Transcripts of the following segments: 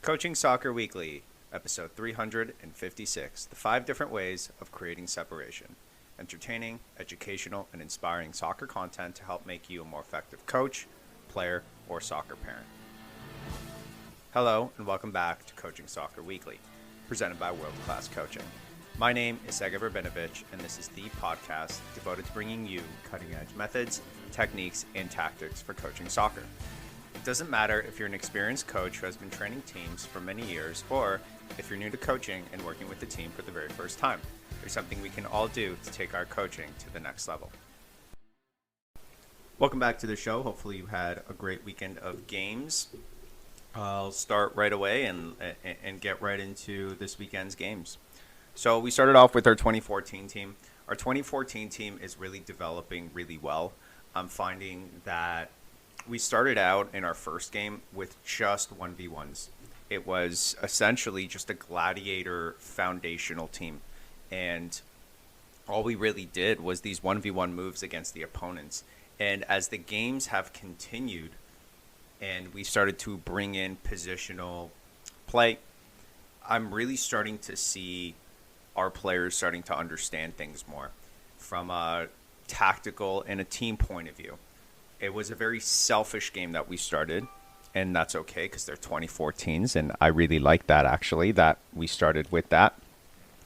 Coaching Soccer Weekly, episode 356, the 5 different ways of creating separation. Entertaining, educational, and inspiring soccer content to help make you a more effective coach, player, or soccer parent. Hello, and welcome back to Coaching Soccer Weekly, presented by World Class Coaching. My name is Sega Verbinovich, and this is the podcast devoted to bringing you cutting-edge methods, techniques, and tactics for coaching soccer. It doesn't matter if you're an experienced coach who has been training teams for many years, or if you're new to coaching and working with the team for the very first time. There's something we can all do to take our coaching to the next level. Welcome back to the show. Hopefully you had a great weekend of games. I'll start right away and get right into this weekend's games. So we started off with our 2014 team. Our 2014 team is really developing really well. I'm finding that we started out in our first game with just 1v1s. It was essentially just a gladiator foundational team. And all we really did was these 1v1 moves against the opponents. And as the games have continued and we started to bring in positional play, I'm really starting to see our players starting to understand things more from a tactical and a team point of view. It was a very selfish game that we started, and that's okay because they're 2014s, and I really like that, actually, that we started with that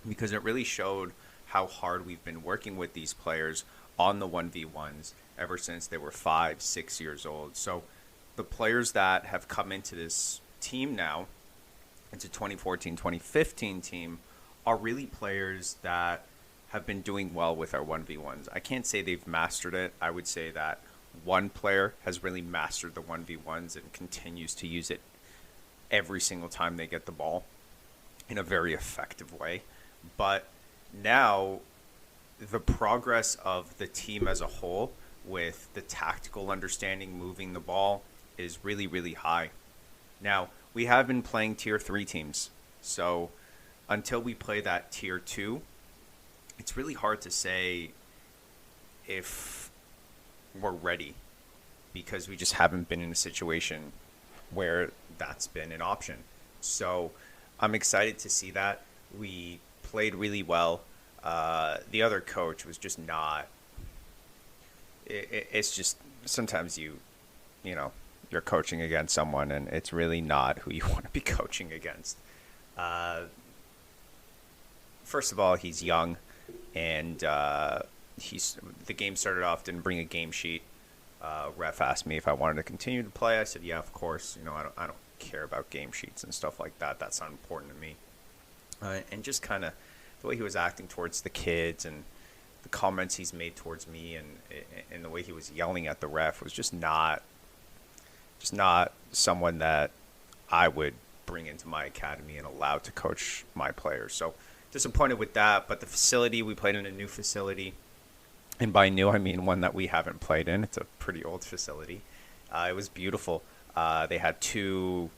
because it really showed how hard we've been working with these players on the 1v1s ever since they were 5, 6 years old. So the players that have come into this team now, into 2014, 2015 team, are really players that have been doing well with our 1v1s. I can't say they've mastered it. I would say that one player has really mastered the 1v1s and continues to use it every single time they get the ball in a very effective way. But now the progress of the team as a whole with the tactical understanding moving the ball is really, really high. Now, we have been playing tier 3 teams. So until we play that tier 2, it's really hard to say if we're ready because we just haven't been in a situation where that's been an option. So I'm excited to see that. We played really well. The other coach was just not. It's just sometimes you're coaching against someone and it's really not who you want to be coaching against. First of all, he's young, and the game started off, didn't bring a game sheet. Ref asked me if I wanted to continue to play. I said, yeah, of course. I don't care about game sheets and stuff like that. That's not important to me. And just kind of the way he was acting towards the kids and the comments he's made towards me and the way he was yelling at the ref was just not someone that I would bring into my academy and allow to coach my players. So disappointed with that. But the facility, we played in a new facility. And by new, I mean one that we haven't played in. It's a pretty old facility. It was beautiful. They had 2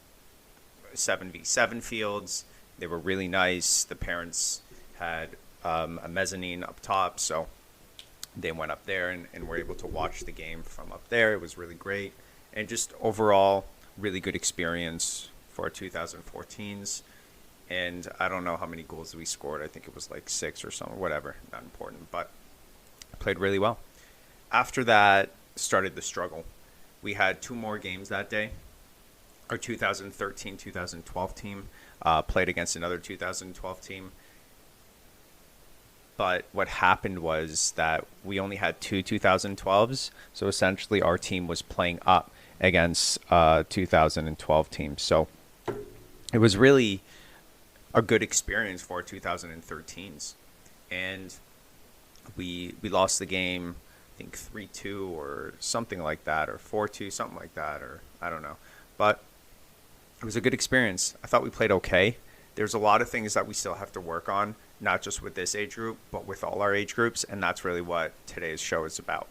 7v7 fields. They were really nice. The parents had a mezzanine up top, so they went up there and were able to watch the game from up there. It was really great. And just overall, really good experience for 2014s. And I don't know how many goals we scored. I think it was like 6 or something, whatever. Not important, but played really well. After that started the struggle. We had 2 more games that day. Our 2013-2012 team played against another 2012 team. But what happened was that we only had 2 2012s. So essentially our team was playing up against 2012 teams. So it was really a good experience for 2013s. And we lost the game, I think 3-2 or something like that, or 4-2, something like that, or I don't know. But it was a good experience. I thought we played okay. There's a lot of things that we still have to work on, not just with this age group, but with all our age groups, and that's really what today's show is about.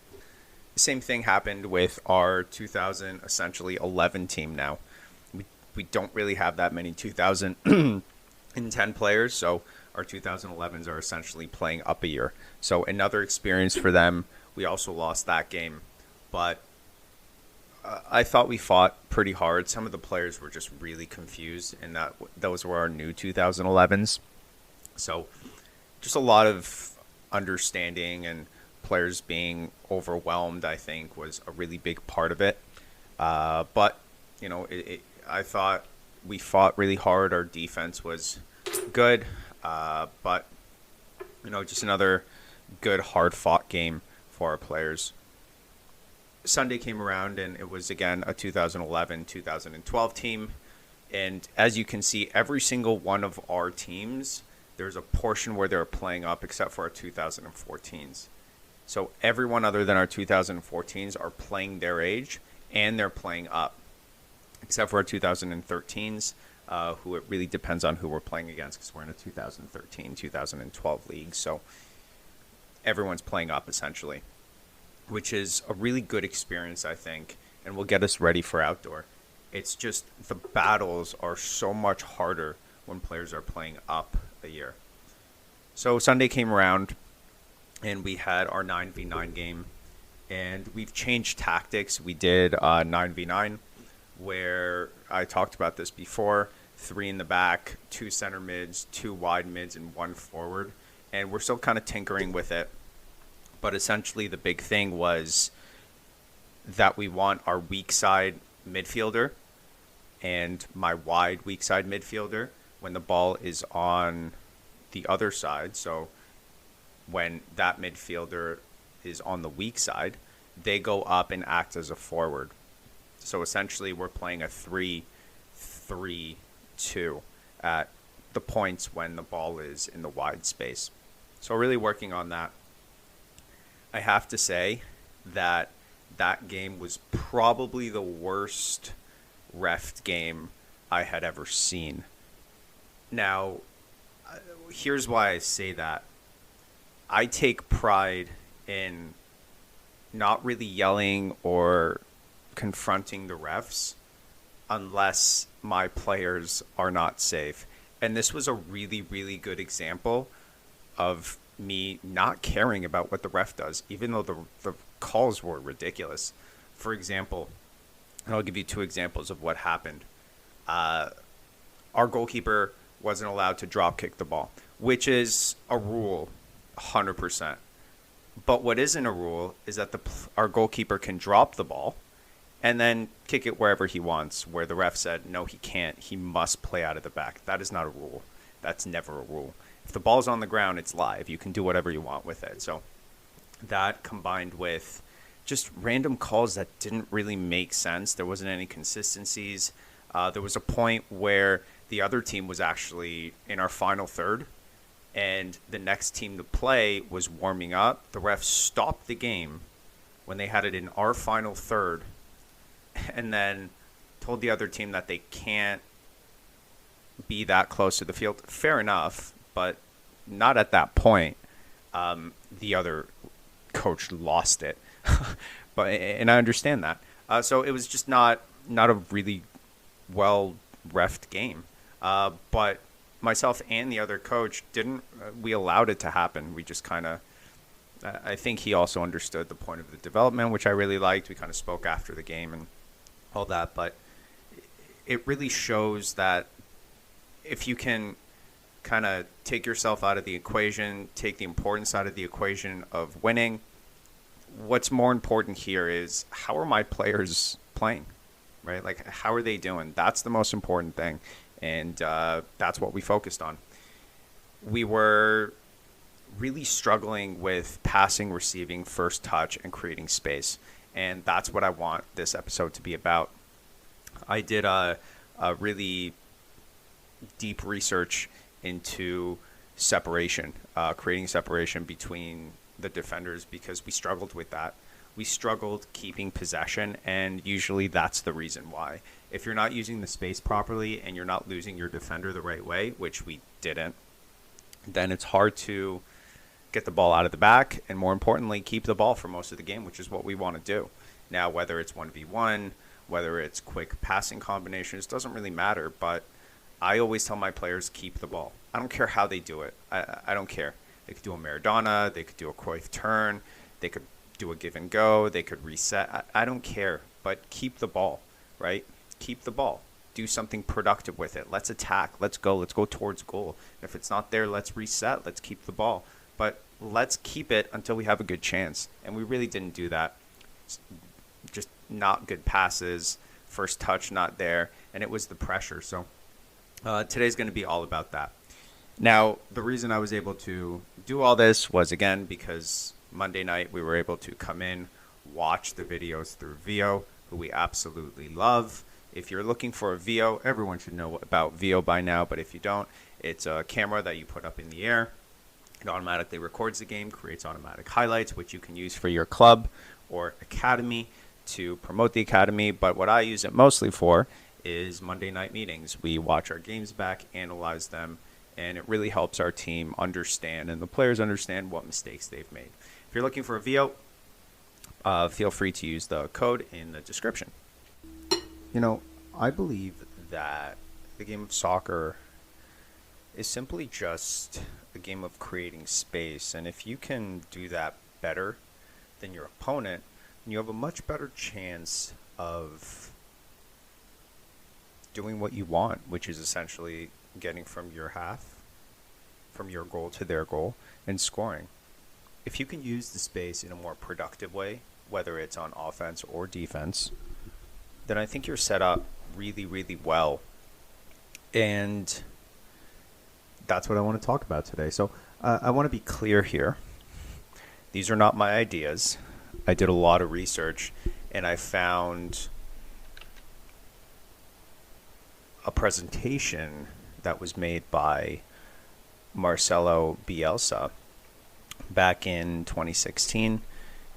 The same thing happened with our 2011 team now. We don't really have that many 2010 players, so our 2011s are essentially playing up a year. So another experience for them. We also lost that game, but I thought we fought pretty hard. Some of the players were just really confused, and those were our new 2011s. So just a lot of understanding and players being overwhelmed, I think, was a really big part of it. But I thought we fought really hard. Our defense was good, but just another good, hard-fought game for our players. Sunday came around, and it was again a 2011-2012 team. And as you can see, every single one of our teams, there's a portion where they're playing up, except for our 2014s. So everyone other than our 2014s are playing their age, and they're playing up, except for our 2013s, who it really depends on who we're playing against, because we're in a 2013-2012 league. So everyone's playing up, essentially, which is a really good experience, I think, and will get us ready for outdoor. It's just the battles are so much harder when players are playing up a year. So Sunday came around, and we had our 9v9 game, and we've changed tactics. We did 9v9, where I talked about this before, 3 in the back, 2 center mids, 2 wide mids, and 1 forward. And we're still kind of tinkering with it. But essentially the big thing was that we want our weak side midfielder and my wide weak side midfielder when the ball is on the other side. So when that midfielder is on the weak side, they go up and act as a forward. So essentially we're playing a 3-3-2 at the points when the ball is in the wide space. So really working on that. I have to say that game was probably the worst ref game I had ever seen. Now, here's why I say that. I take pride in not really yelling or confronting the refs unless my players are not safe. And this was a really, really good example of me not caring about what the ref does, even though the calls were ridiculous. For example, and I'll give you 2 examples of what happened. Our goalkeeper wasn't allowed to drop kick the ball, which is a rule, 100%. But what isn't a rule is that our goalkeeper can drop the ball and then kick it wherever he wants, where the ref said, no, he can't. He must play out of the back. That is not a rule. That's never a rule. If the ball's on the ground, it's live. You can do whatever you want with it. So that combined with just random calls that didn't really make sense. There wasn't any consistencies. There was a point where the other team was actually in our final third, and the next team to play was warming up. The ref stopped the game when they had it in our final third, and then told the other team that they can't be that close to the field. Fair enough, but not at that point. The other coach lost it, and I understand that. So it was just not a really well refed game. But myself and the other coach we allowed it to happen. We just kind of, I think he also understood the point of the development, which I really liked. We kind of spoke after the game and all that, but it really shows that if you can kind of take yourself out of the equation, take the importance out of the equation of winning, what's more important here is how are my players playing, right? Like, how are they doing? That's the most important thing, and that's what we focused on. We were really struggling with passing, receiving, first touch, and creating space, and that's what I want this episode to be about. I did a really deep research into separation, creating separation between the defenders, because we struggled with that. We struggled keeping possession, and usually that's the reason why. If you're not using the space properly and you're not losing your defender the right way, which we didn't, then it's hard to get the ball out of the back, and more importantly, keep the ball for most of the game, which is what we want to do. Now, whether it's 1v1, whether it's quick passing combinations, doesn't really matter, but I always tell my players, keep the ball. I don't care how they do it. I don't care. They could do a Maradona, they could do a Cruyff turn, they could do a give and go, they could reset. I don't care. but keep the ball, right? Keep the ball. Do something productive with it. Let's attack. Let's go. Let's go towards goal. If it's not there, let's reset. Let's keep the ball. But let's keep it until we have a good chance. And we really didn't do that. Just not good passes. First touch not there. And it was the pressure. So today's going to be all about that. Now, the reason I was able to do all this was, again, because Monday night we were able to come in, watch the videos through VO, who we absolutely love. If you're looking for a VO, everyone should know about VO by now, but if you don't, it's a camera that you put up in the air. It automatically records the game, creates automatic highlights, which you can use for your club or academy to promote the academy. But what I use it mostly for is Monday night meetings. We watch our games back, analyze them, and it really helps our team understand and the players understand what mistakes they've made. If you're looking for a VO, feel free to use the code in the description. You know, I believe that the game of soccer is simply just a game of creating space. And if you can do that better than your opponent, you have a much better chance of doing what you want, which is essentially getting from your half, from your goal to their goal, and scoring. If you can use the space in a more productive way, whether it's on offense or defense, then I think you're set up really, really well. And that's what I want to talk about today. So I want to be clear here. These are not my ideas. I did a lot of research, and I found a presentation that was made by Marcelo Bielsa back in 2016.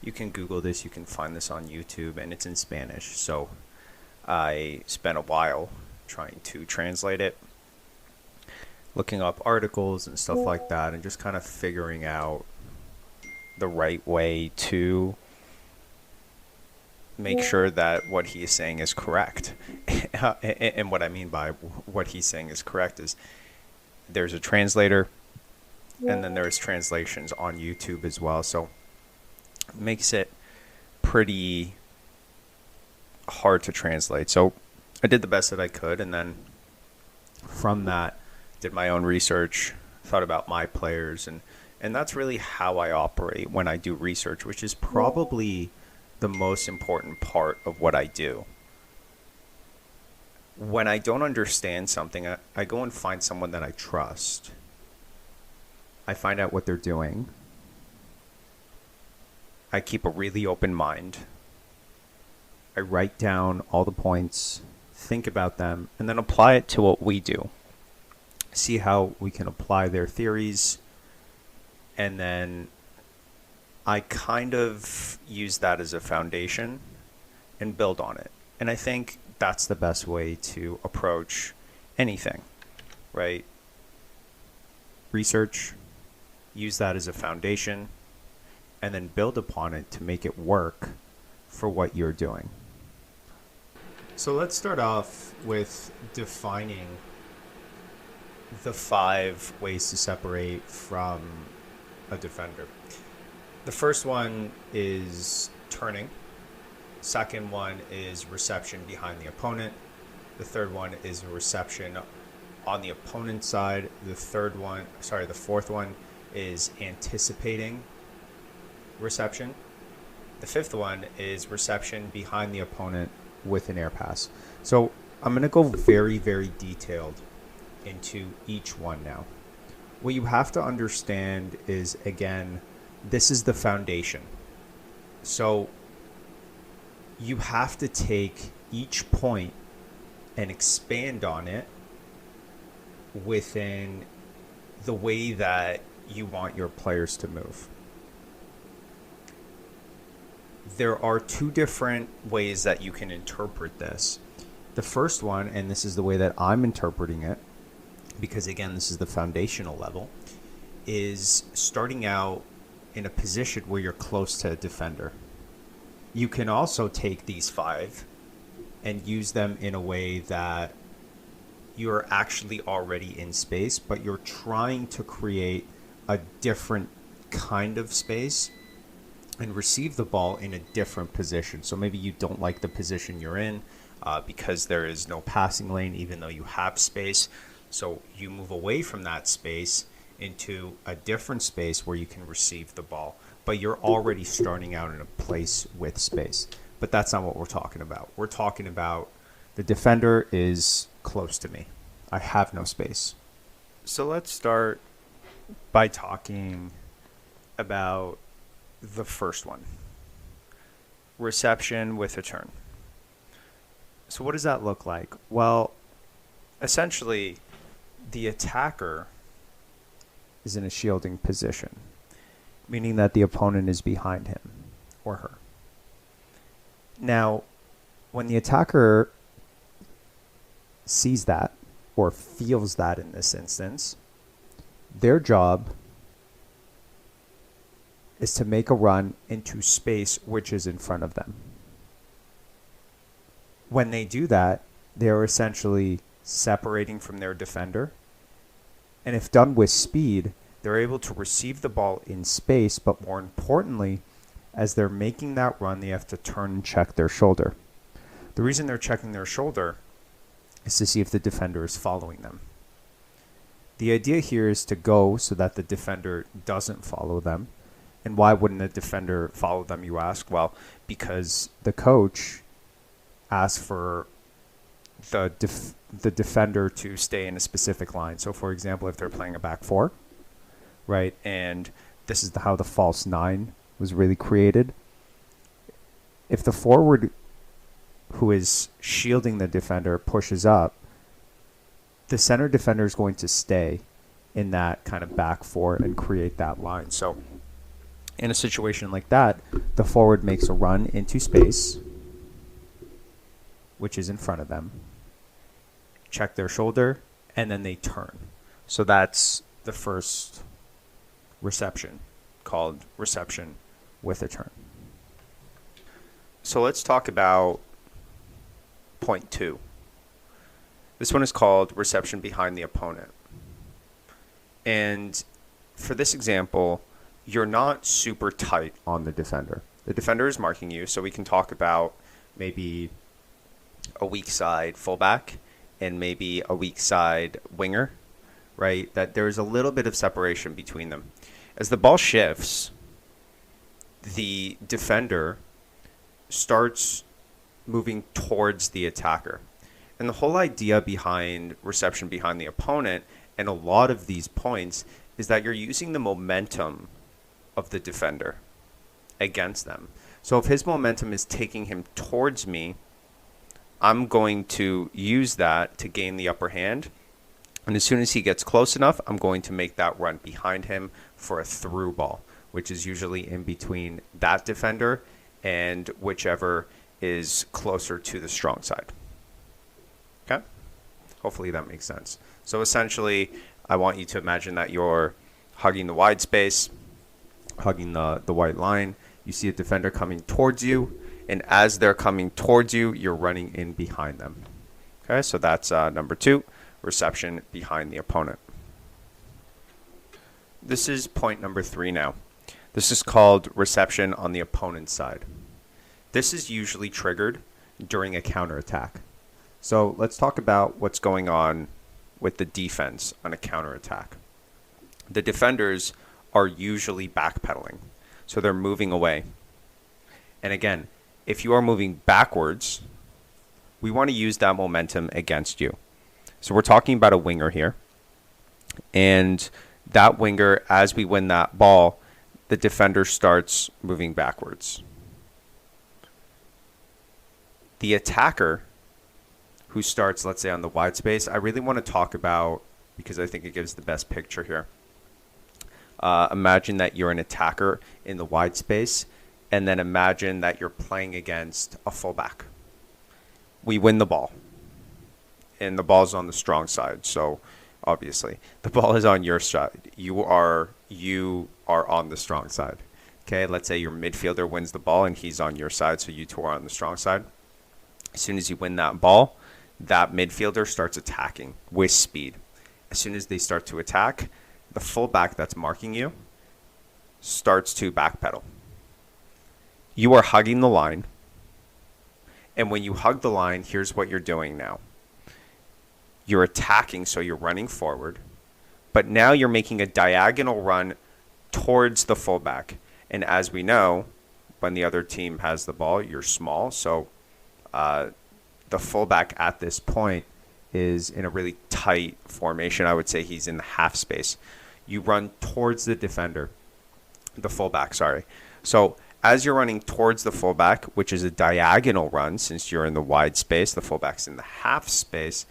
You can Google this. You can find this on YouTube, and it's in Spanish. So I spent a while trying to translate it, looking up articles and stuff like that, and just kind of figuring out the right way to make sure that what he is saying is correct. And what I mean by what he's saying is correct is there's a translator, and then there's translations on YouTube as well. So it makes it pretty hard to translate. So I did the best that I could, and then from that did my own research, thought about my players, and that's really how I operate when I do research, which is probably the most important part of what I do. When I don't understand something, I go and find someone that I trust. I find out what they're doing. I keep a really open mind. I write down all the points, think about them, and then apply it to what we do. See how we can apply their theories, and then I kind of use that as a foundation and build on it. And I think that's the best way to approach anything, right? Research, use that as a foundation, and then build upon it to make it work for what you're doing. So let's start off with defining the 5 ways to separate from a defender. The first one is turning. Second one is reception behind the opponent. The third one is reception on the opponent's side. The fourth one is anticipating reception. The fifth one is reception behind the opponent with an air pass. So I'm going to go very, very detailed into each one now. What you have to understand is, again, this is the foundation. So you have to take each point and expand on it within the way that you want your players to move. There are 2 different ways that you can interpret this. The first one, and this is the way that I'm interpreting it, because again, this is the foundational level, is starting out in a position where you're close to a defender. You can also take these 5 and use them in a way that you're actually already in space, but you're trying to create a different kind of space and receive the ball in a different position. So maybe you don't like the position you're in because there is no passing lane, even though you have space. So you move away from that space into a different space where you can receive the ball. But you're already starting out in a place with space. But that's not what we're talking about. We're talking about the defender is close to me. I have no space. So let's start by talking about the first one. Reception with a turn. So what does that look like? Well, essentially, the attacker is in a shielding position, meaning that the opponent is behind him or her. Now, when the attacker sees that or feels that in this instance, their job is to make a run into space which is in front of them. When they do that, they're essentially separating from their defender. And if done with speed, they're able to receive the ball in space, but more importantly, as they're making that run, they have to turn and check their shoulder. The reason they're checking their shoulder is to see if the defender is following them. The idea here is to go so that the defender doesn't follow them. And why wouldn't a defender follow them, you ask? Well, because the coach asks for the defender to stay in a specific line. So, for example, if they're playing a back four, right, and this is how the false nine was really created. If the forward who is shielding the defender pushes up, the center defender is going to stay in that kind of back four and create that line. So in a situation like that, the forward makes a run into space, which is in front of them, check their shoulder, and then they turn. So that's the first reception, called reception with a turn. So let's talk about point 2. This one is called reception behind the opponent. And for this example, you're not super tight on the defender. The defender is marking you, so we can talk about maybe a weak side fullback and maybe a weak side winger, right? That there's a little bit of separation between them. As the ball shifts, the defender starts moving towards the attacker. And the whole idea behind reception behind the opponent and a lot of these points is that you're using the momentum of the defender against them. So if his momentum is taking him towards me, I'm going to use that to gain the upper hand. And as soon as he gets close enough, I'm going to make that run behind him for a through ball, which is usually in between that defender and whichever is closer to the strong side. Okay? Hopefully that makes sense. So essentially, I want you to imagine that you're hugging the wide space, hugging the white line. You see a defender coming towards you, and as they're coming towards you, you're running in behind them. Okay, so that's number 2, reception behind the opponent. This is point number 3 now. This is called reception on the opponent's side. This is usually triggered during a counterattack. So let's talk about what's going on with the defense on a counterattack. The defenders are usually backpedaling, so they're moving away. And again, if you are moving backwards, we want to use that momentum against you. So we're talking about a winger here. And that winger, as we win that ball, the defender starts moving backwards. The attacker who starts, let's say, on the wide space, I really want to talk about, because I think it gives the best picture here. Imagine that you're an attacker in the wide space, and then imagine that you're playing against a fullback. We win the ball, and the ball's on the strong side, so obviously the ball is on your side. You are on the strong side. Okay, let's say your midfielder wins the ball and he's on your side, so you two are on the strong side. As soon as you win that ball, that midfielder starts attacking with speed. As soon as they start to attack, the fullback that's marking you starts to backpedal. You are hugging the line. And when you hug the line, here's what you're doing now. You're attacking, so you're running forward. But now you're making a diagonal run towards the fullback. And as we know, when the other team has the ball, you're small. So the fullback at this point is in a really tight formation. I would say he's in the half space. You run towards the defender, the fullback, sorry. So as you're running towards the fullback, which is a diagonal run, since you're in the wide space, the fullback's in the half space,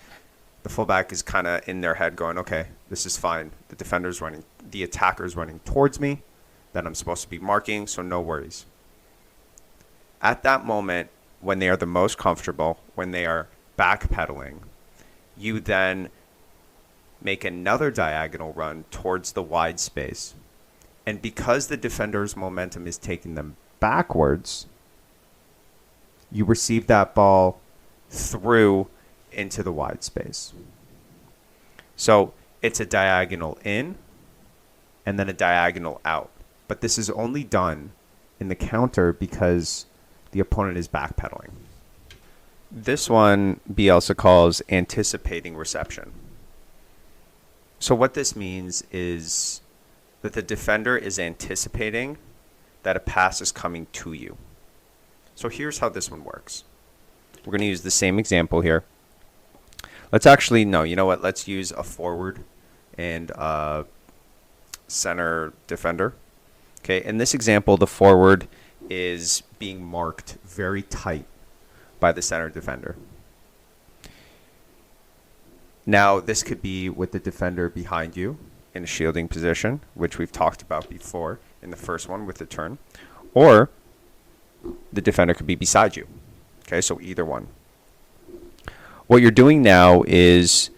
the fullback is kind of in their head going, okay, this is fine. The defender's running, the attacker's running towards me that I'm supposed to be marking, so no worries. At that moment, when they are the most comfortable, when they are backpedaling, you then make another diagonal run towards the wide space. And because the defender's momentum is taking them backwards, you receive that ball through into the wide space. So it's a diagonal in and then a diagonal out. But this is only done in the counter because the opponent is backpedaling. This one Bielsa calls anticipating reception. So what this means is that the defender is anticipating that a pass is coming to you. So here's how this one works. We're going to use the same example here. Let's actually, no, you know what? Let's use a forward and center defender. Okay, in this example, the forward is being marked very tight by the center defender. Now, this could be with the defender behind you in a shielding position, which we've talked about before in the first one with the turn, or the defender could be beside you. Okay, so either one. What you're doing now is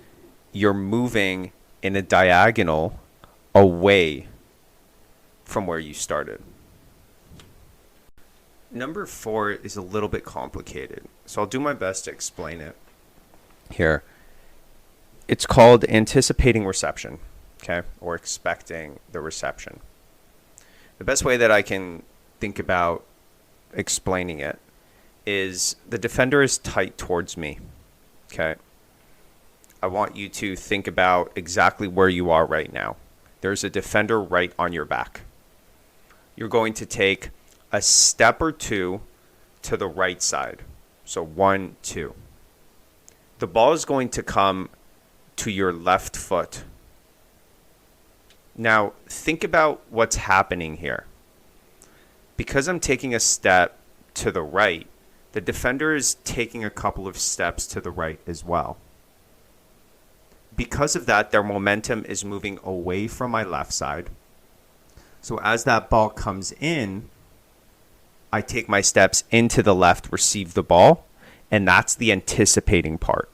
you're moving in a diagonal away from where you started. Number 4 is a little bit complicated, so I'll do my best to explain it here. It's called anticipating reception, okay, or expecting the reception. The best way that I can think about explaining it is the defender is tight towards me, okay? I want you to think about exactly where you are right now. There's a defender right on your back. You're going to take a step or two to the right side. So 1, 2. The ball is going to come to your left foot. Now, think about what's happening here. Because I'm taking a step to the right, the defender is taking a couple of steps to the right as well. Because of that, their momentum is moving away from my left side. So as that ball comes in, I take my steps into the left, receive the ball, and that's the anticipating part.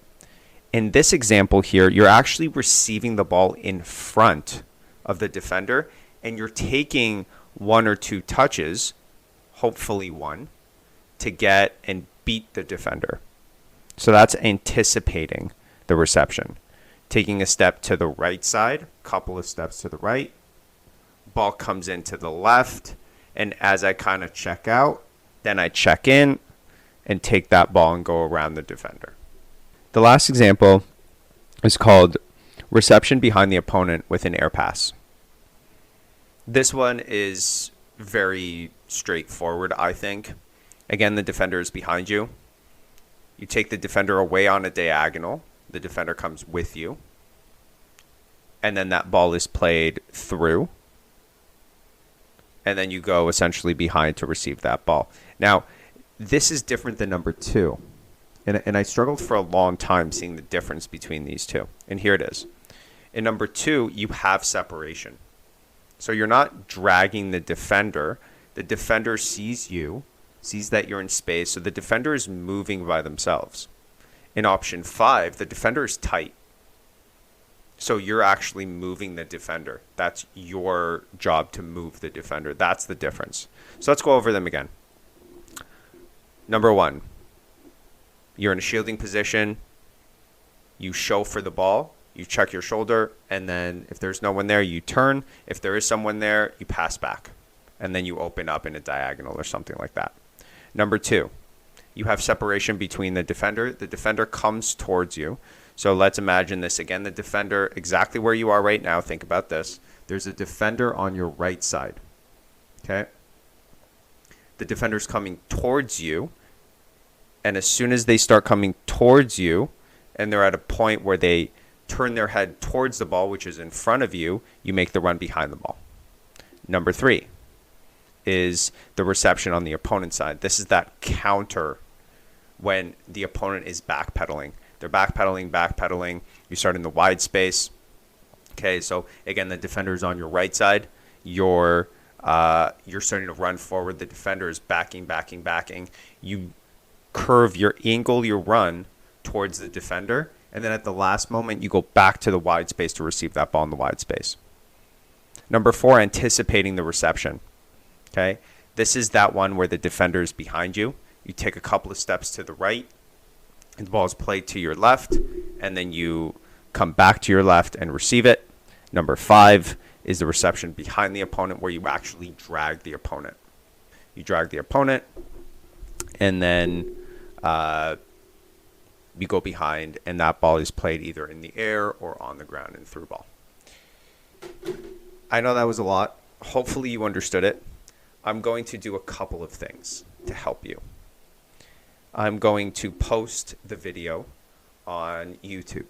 In this example here, you're actually receiving the ball in front of the defender, and you're taking 1 or 2 touches, hopefully 1, to get and beat the defender. So that's anticipating the reception. Taking a step to the right side, couple of steps to the right, ball comes into the left, and as I kind of check out, then I check in and take that ball and go around the defender. The last example is called reception behind the opponent with an air pass. This one is very straightforward, I think. Again, the defender is behind you. You take the defender away on a diagonal. The defender comes with you. And then that ball is played through. And then you go essentially behind to receive that ball. Now, this is different than number 2. And I struggled for a long time seeing the difference between these two. And here it is. In number 2, you have separation. So you're not dragging the defender. The defender sees you, sees that you're in space. So the defender is moving by themselves. In option 5, the defender is tight. So you're actually moving the defender. That's your job to move the defender. That's the difference. So let's go over them again. Number 1, you're in a shielding position. You show for the ball. You check your shoulder. And then if there's no one there, you turn. If there is someone there, you pass back. And then you open up in a diagonal or something like that. Number 2, you have separation between the defender. The defender comes towards you. So let's imagine this again. The defender, exactly where you are right now. Think about this. There's a defender on your right side. Okay? The defender's coming towards you. And as soon as they start coming towards you, and they're at a point where they turn their head towards the ball, which is in front of you, you make the run behind the ball. Number 3 is the reception on the opponent's side. This is that counter when the opponent is backpedaling. They're backpedaling. You start in the wide space. Okay, so again, the defender is on your right side. You're starting to run forward. The defender is backing. You curve your angle, your run towards the defender, and then at the last moment, you go back to the wide space to receive that ball in the wide space. Number 4, anticipating the reception. Okay, this is that one where the defender is behind you. You take a couple of steps to the right, and the ball is played to your left, and then you come back to your left and receive it. Number 5 is the reception behind the opponent, where you actually drag the opponent. You drag the opponent, and then you go behind, and that ball is played either in the air or on the ground in through ball. I know that was a lot. Hopefully you understood it. I'm going to do a couple of things to help you. I'm going to post the video on YouTube.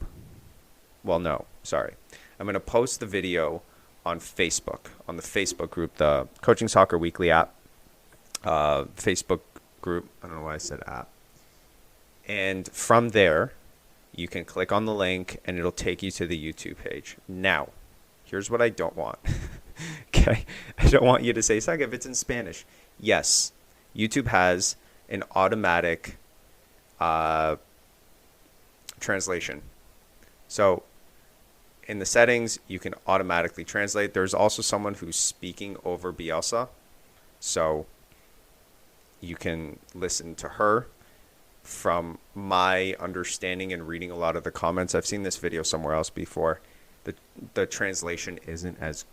Well, no, sorry. I'm going to post the video on Facebook, on the Facebook group, the Coaching Soccer Weekly app, Facebook group. I don't know why I said app. And from there, you can click on the link and it'll take you to the YouTube page. Now, here's what I don't want. Okay? I don't want you to say, Sag, if it's in Spanish. Yes, YouTube has an automatic translation. So in the settings, you can automatically translate. There's also someone who's speaking over Bielsa. So you can listen to her. From my understanding and reading a lot of the comments, I've seen this video somewhere else before. The translation isn't as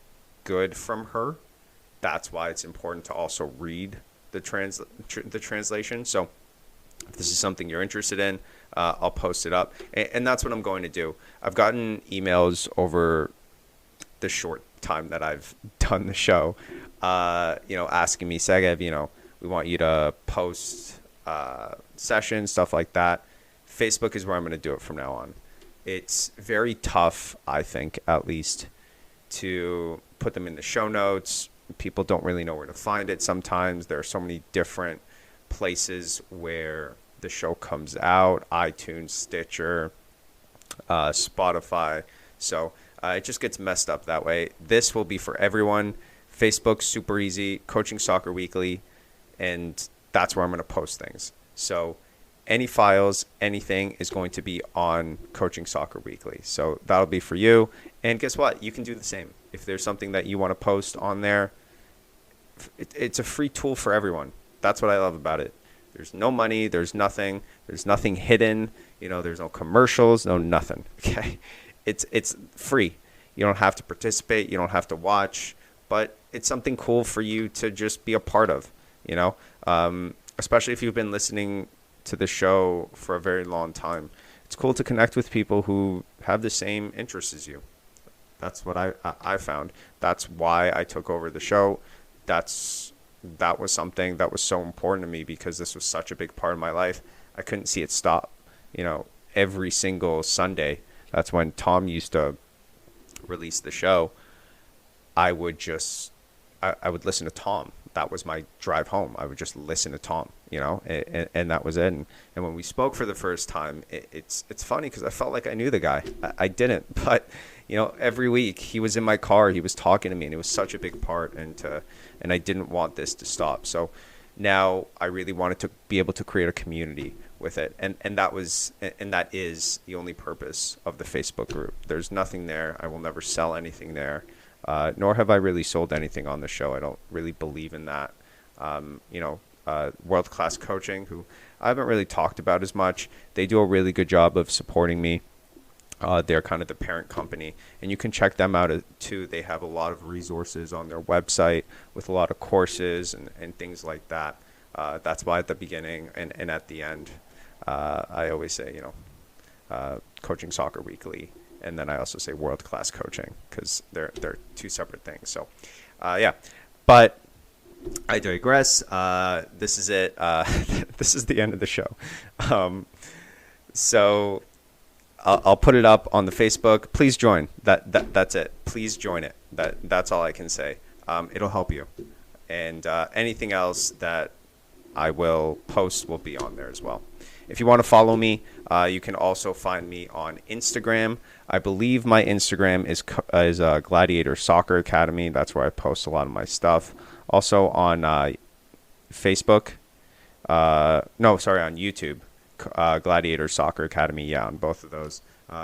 good from her. That's why it's important to also read the translation. So if this is something you're interested in, I'll post it up. And that's what I'm going to do. I've gotten emails over the short time that I've done the show, asking me, Segev, we want you to post sessions, stuff like that. Facebook is where I'm going to do it from now on. It's very tough, I think, at least, to put them in the show notes. People don't really know where to find it sometimes. There are so many different places where the show comes out: iTunes, Stitcher, Spotify. So it just gets messed up that way. This will be for everyone. Facebook, super easy. Coaching Soccer Weekly, and that's where I'm going to post things. So any files, anything is going to be on Coaching Soccer Weekly. So that'll be for you. And guess what? You can do the same. If there's something that you want to post on there, it's a free tool for everyone. That's what I love about it. There's no money. There's nothing hidden. There's no commercials, no nothing. Okay. It's free. You don't have to participate. You don't have to watch, but it's something cool for you to just be a part of, especially if you've been listening to the show for a very long time. It's cool to connect with people who have the same interests as you. That's what I found. That's why I took over the show. That was something that was so important to me because this was such a big part of my life. I couldn't see it stop. Every single Sunday, that's when Tom used to release the show. I would listen to Tom. That was my drive home. I would just listen to Tom, and that was it. And when we spoke for the first time, it's funny because I felt like I knew the guy. I didn't, but every week he was in my car. He was talking to me, and it was such a big part. And I didn't want this to stop. So now I really wanted to be able to create a community with it, and that is the only purpose of the Facebook group. There's nothing there. I will never sell anything there. Nor have I really sold anything on the show. I don't really believe in that. World Class Coaching, who I haven't really talked about as much, they do a really good job of supporting me. They're kind of the parent company, and you can check them out too. They have a lot of resources on their website with a lot of courses and things like that. That's why at the beginning and at the end, I always say, coaching soccer weekly. And then I also say world-class coaching because they're two separate things. So, yeah. But I digress. This is it. This is the end of the show. So I'll put it up on the Facebook. Please join. That's it. Please join it. That's all I can say. It'll help you. And anything else that I will post will be on there as well. If you want to follow me, you can also find me on Instagram. I believe my Instagram is Gladiator Soccer Academy. That's where I post a lot of my stuff. Also on Facebook. On YouTube. Gladiator Soccer Academy. Yeah, on both of those.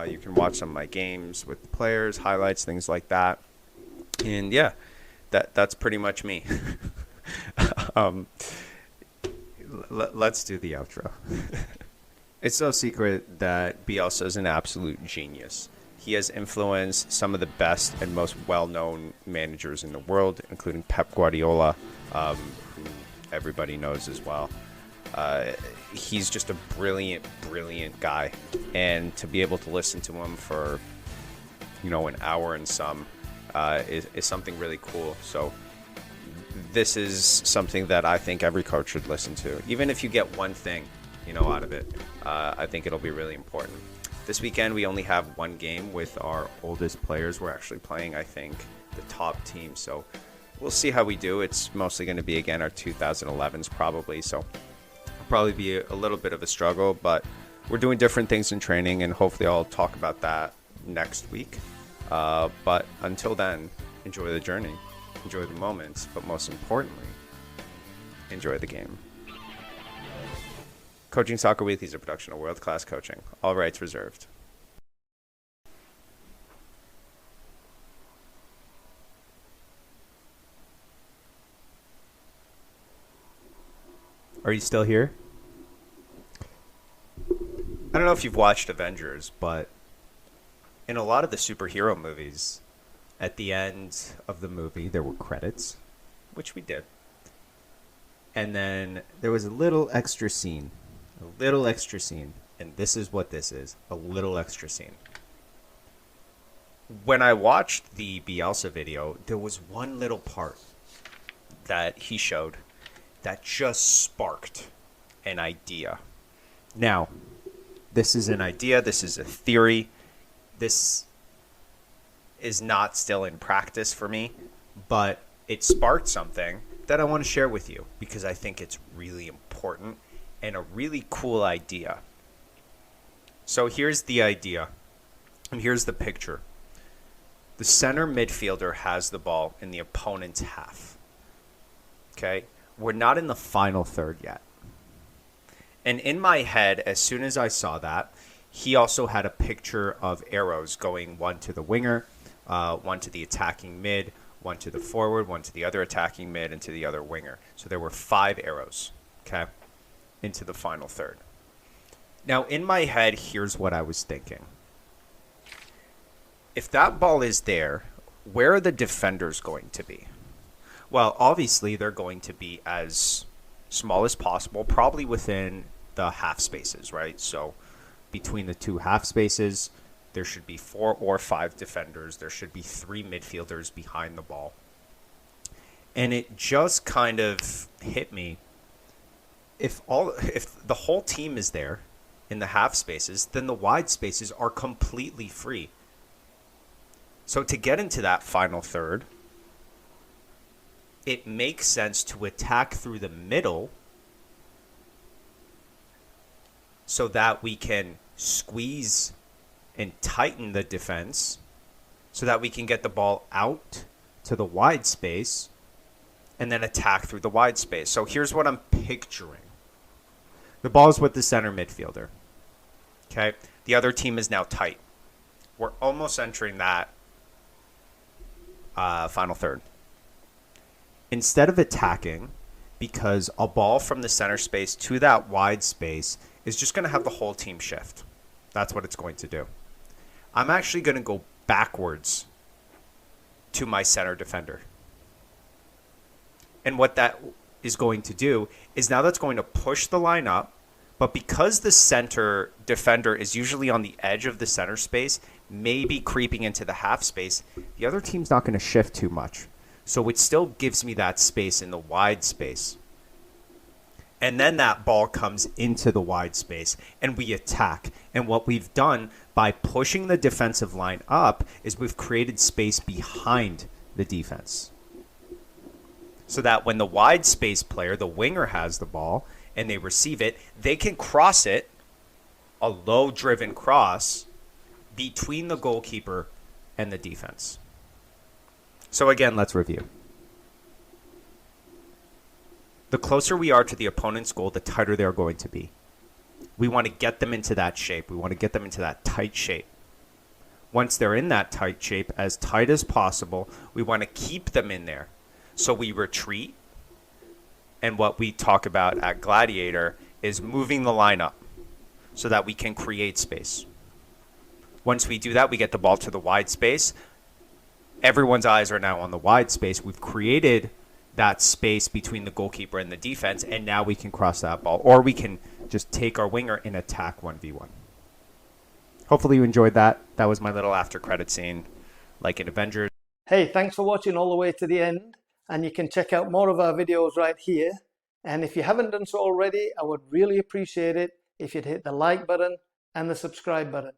You can watch some of my games with the players, highlights, things like that. And yeah, that's pretty much me. Let's do the outro. It's no secret that Bielsa is an absolute genius. He has influenced some of the best and most well-known managers in the world, including Pep Guardiola, who everybody knows as well. He's just a brilliant, brilliant guy. And to be able to listen to him for, an hour and some is something really cool. So this is something that I think every coach should listen to. Even if you get one thing, out of it, I think it'll be really important. This weekend, we only have one game with our oldest players. We're actually playing, I think, the top team. So we'll see how we do. It's mostly going to be, again, our 2011s probably. So it'll probably be a little bit of a struggle, but we're doing different things in training, and hopefully I'll talk about that next week. But until then, enjoy the journey, enjoy the moments, but most importantly, enjoy the game. Coaching Soccer Weekly is a production of World Class Coaching. All rights reserved. Are you still here? I don't know if you've watched Avengers, but in a lot of the superhero movies, at the end of the movie, there were credits, which we did. And then there was a little extra scene. And this is what this is, a little extra scene. When I watched the Bielsa video, there was one little part that he showed that just sparked an idea. Now, this is an idea, this is a theory, this is not still in practice for me, but it sparked something that I want to share with you because I think it's really important and a really cool idea. So here's the idea, and here's the picture. The center midfielder has the ball in the opponent's half. Okay? We're not in the final third yet. And in my head, as soon as I saw that, he also had a picture of arrows going one to the winger, one to the attacking mid, one to the forward, one to the other attacking mid, and to the other winger. So there were 5 arrows, okay, into the final third. Now, in my head, here's what I was thinking. If that ball is there, where are the defenders going to be? Well, obviously, they're going to be as small as possible, probably within the half spaces, right? So between the 2 half spaces, there should be 4 or 5 defenders. There should be 3 midfielders behind the ball. And it just kind of hit me. If the whole team is there in the half spaces, then the wide spaces are completely free. So to get into that final third, it makes sense to attack through the middle so that we can squeeze and tighten the defense so that we can get the ball out to the wide space and then attack through the wide space. So here's what I'm picturing. The ball's with the center midfielder. Okay? The other team is now tight. We're almost entering that final third. Instead of attacking, because a ball from the center space to that wide space is just going to have the whole team shift. That's what it's going to do. I'm actually going to go backwards to my center defender. And what that is going to do is now that's going to push the line up, but because the center defender is usually on the edge of the center space, maybe creeping into the half space, the other team's not going to shift too much. So it still gives me that space in the wide space. And then that ball comes into the wide space and we attack. And what we've done by pushing the defensive line up is we've created space behind the defense. So that when the wide space player, the winger, has the ball and they receive it, they can cross it, a low driven cross, between the goalkeeper and the defense. So again, let's review. The closer we are to the opponent's goal, the tighter they're going to be. We want to get them into that shape. We want to get them into that tight shape. Once they're in that tight shape, as tight as possible, we want to keep them in there. So we retreat. And what we talk about at Gladiator is moving the line up so that we can create space. Once we do that, we get the ball to the wide space. Everyone's eyes are now on the wide space. We've created that space between the goalkeeper and the defense, and now we can cross that ball. Or we can just take our winger and attack 1v1. Hopefully you enjoyed that. That was my little after credit scene, like in Avengers. Hey, thanks for watching all the way to the end, and you can check out more of our videos right here. And if you haven't done so already, I would really appreciate it if you'd hit the like button and the subscribe button.